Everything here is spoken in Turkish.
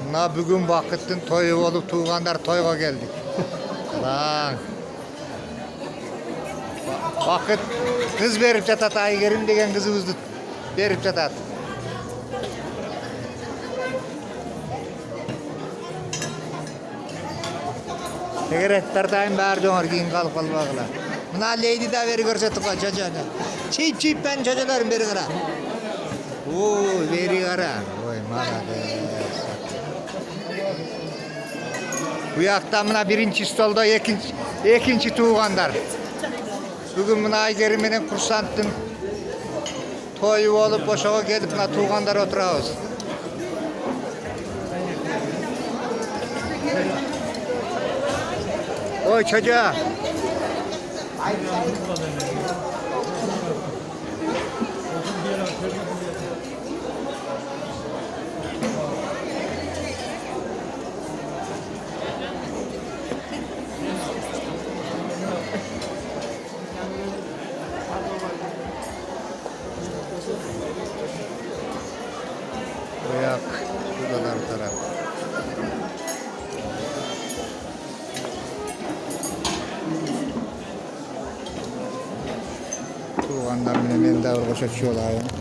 Buna bugün vakittin toyu olup tuğanlar toyga geldik. Lan. Vakit kız verip çatat Aygerim degen kızımızdı verip çatat. Eğer etlerden bari döner giyin kalıp kalmakla. Buna Lady da veri görsettik o çocuğunu. Çip ben çocuklarım veri kara. Oo veri kara. Oy malades. Bu yakta buna birinci stolda ikinci tuğanlar. Bugün buna Aygerim'in kursanttın. Toyu olup boşağa gelip buna tuğanlar oturağız. Oy çocuğa. Ayak şuradan taraf. Tuğanlar hemen davul koşuşuyorlar.